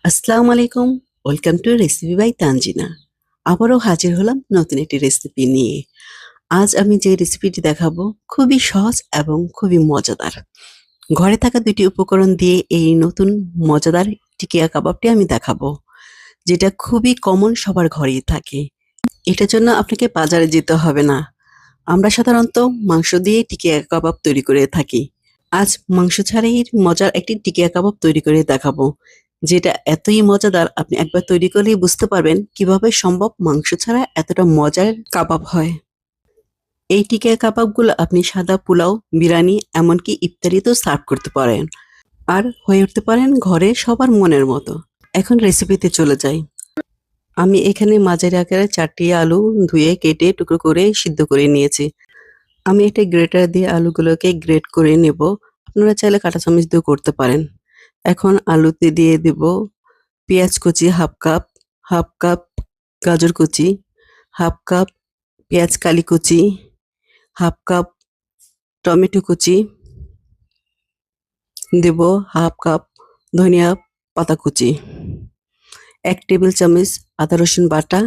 আসসালামু আলাইকুম। Welcome to recipe by Tanjina. আবারও হাজির হলাম নতুন একটি রেসিপি নিয়ে। আজ আমি যে রেসিপিটি দেখাবো খুবই সহজ এবং খুবই মজাদার। ঘরে থাকা ২টি উপকরণ দিয়ে এই নতুন মজাদার টিকিয়া কাবাবটি আমি দেখাবো, যেটা খুবই কমন, সবার ঘরেই থাকে। এটার জন্য আপনাকে বাজারে যেতে হবে না। আমরা সাধারণত মাংস দিয়ে টিকিয়া কাবাব তৈরি করে থাকি। আজ মাংস ছাড়াই মজার একটি টিকিয়া কাবাব তৈরি করে দেখাবো, যেটা এতই মজাদার আপনি একবার তৈরি করলেই বুঝতে পারবেন কিভাবে সম্ভব মাংস ছাড়া এতটা মজার কাবাব হয়। এই টিকিয়া কাবাবগুলো আপনি সাদা পোলাও, বিরিয়ানি, এমনকি ইফতারিতেও সার্ভ করতে পারেন আর হয়ে উঠতে পারেন ঘরে সবার মনের মতো। এখন রেসিপিতে চলে যাই। আমি এখানে মাঝারি আকারে 4টি আলু ধুয়ে কেটে টুকরো করে সিদ্ধ করে নিয়েছি। আমি একটা গ্রেটার দিয়ে আলুগুলোকে গ্রেট করে নেব। আপনারা চাইলে কাঁটা চামচ দিয়েও করতে পারেন। এখন আলুতে দিয়ে দেব পেঁয়াজ কুচি হাফ কাপ গাজর কুচি, হাফ কাপ পেঁয়াজ কালি কুচি, হাফ কাপ টমেটো কুচি, দেব হাফ কাপ ধনিয়া পাতা কুচি, 1 টেবিল চামচ আদা রসুন বাটা,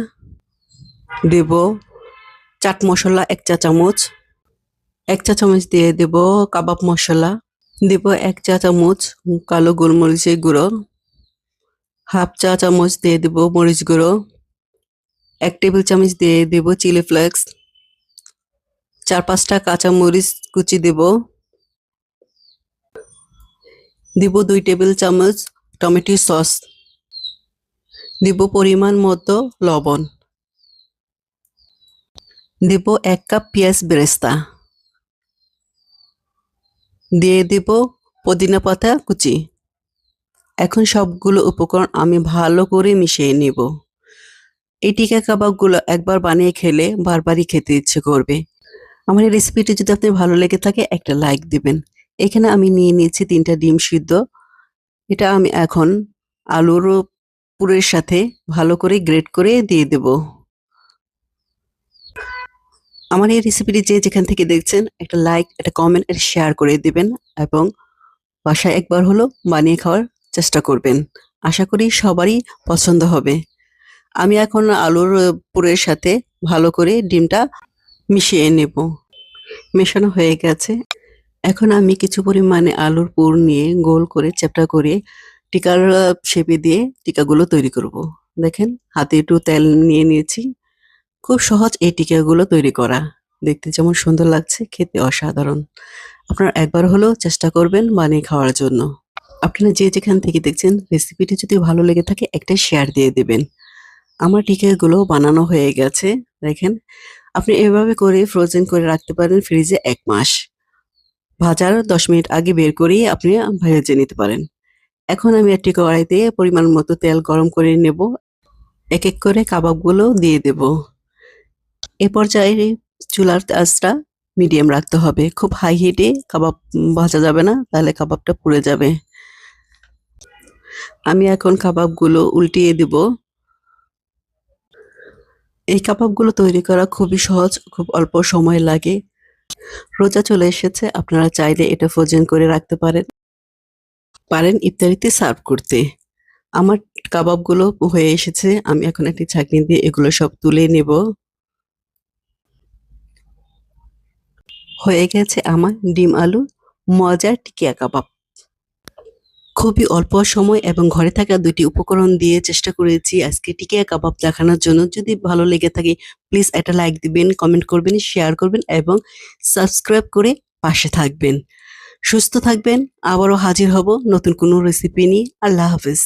দেব চাট মশলা 1 চা চামচ, 1 চা চামচ দিয়ে দেব কাবাব মশলা, দেব 1 চা চামচ কালো গোলমরিচের গুঁড়ো, হাফ চা চামচ দিয়ে দেব মরিচ গুঁড়ো, 1 টেবিল চামচ দিয়ে দেব চিলি ফ্লেক্স, 4-5টা কাঁচা মরিচ কুচি দেব 2 টেবিল চামচ টমেটো সস, দেব পরিমাণ মতো লবণ, দেব 1 কাপ পেঁয়াজ বেরেস্তা, দিয়ে দেব পুদিনা পাতা কুচি। এখন সবগুলো উপকরণ আমি ভালো করে মিশিয়ে নিব। এই টিকা কাবাবগুলো একবার বানিয়ে খেলে বারবারই খেতে ইচ্ছে করবে। আমার এই রেসিপিটি যদি আপনার ভালো লেগে থাকে একটা লাইক দিবেন। এখানে আমি নিয়ে নিয়েছি 3টা ডিম সিদ্ধ। এটা আমি এখন আলুর পুরের সাথে ভালো করে গ্রেট করে দিয়ে দেব। আমার এই রেসিপিটি যে যেখান থেকে দেখছেন একটা লাইক, একটা কমেন্ট, একটা শেয়ার করে দিবেন এবং বাসায় একবার হলো বানিয়ে খাওয়ার চেষ্টা করবেন। আশা করি সবারই পছন্দ হবে। আমি এখন আলুর পুরের সাথে ভালো করে ডিমটা মিশিয়ে নেব। মেশানো হয়ে গেছে। এখন আমি কিছু পরিমাণে আলুর পুর নিয়ে গোল করে চ্যাপ্টা করে টিকার শেপে দিয়ে টিকাগুলো তৈরি করব। দেখেন হাতে একটু তেল নিয়ে নিয়েছি। খুব সহজ এই টিকাগুলো তৈরি করা। দেখতে যেমন সুন্দর লাগছে, খেতে অসাধারণ। আপনারা একবার হলেও চেষ্টা করবেন বানিয়ে খাওয়ার জন্য। আপনারা যে যেখান থেকে দেখছেন রেসিপিটি যদি ভালো লেগে থাকে একটা শেয়ার দিয়ে দেবেন। আমার টিকাগুলো বানানো হয়ে গেছে। দেখেন আপনি এভাবে করে ফ্রোজেন করে রাখতে পারেন ফ্রিজে 1 মাস। ভাজার 10 মিনিট আগে বের করিয়ে আপনি ভেজে নিতে পারেন। এখন আমি একটি কড়াইতে পরিমাণ মতো তেল গরম করে নেব। এক এক করে কাবাবগুলো দিয়ে দেব। এ পর্যায়ে চুলার আঁচটা মিডিয়াম রাখতে হবে। খুব হাই হিটে কাবাব ভাজা যাবে না, তাহলে কাবাবটা পুড়ে যাবে। আমি এখন কাবাবগুলো উল্টিয়ে দেব। এই কাবাবগুলো তৈরি করা খুবই সহজ, খুব অল্প সময় লাগে। রোজা চলে এসেছে, আপনারা চাইলে এটা ফ্রোজেন করে রাখতে পারেন ইফতারিতে সার্ভ করতে। আমার কাবাবগুলো হয়ে এসেছে। আমি এখন একটি ছাঁকনি দিয়ে এগুলো সব তুলে নেব। হয়ে গেছে আমার ডিম আলু মজার টিকিয়া কাবাব। খুবই অল্প সময় এবং ঘরে থাকা 2টি উপকরণ দিয়ে চেষ্টা করেছি আজকে টিকিয়া কাবাব দেখানোর জন্য। যদি ভালো লেগে থাকে প্লিজ একটা লাইক দিবেন, কমেন্ট করবেন, শেয়ার করবেন এবং সাবস্ক্রাইব করে পাশে থাকবেন। সুস্থ থাকবেন। আবারও হাজির হব নতুন কোনো রেসিপি নিয়ে। আল্লাহ হাফেজ।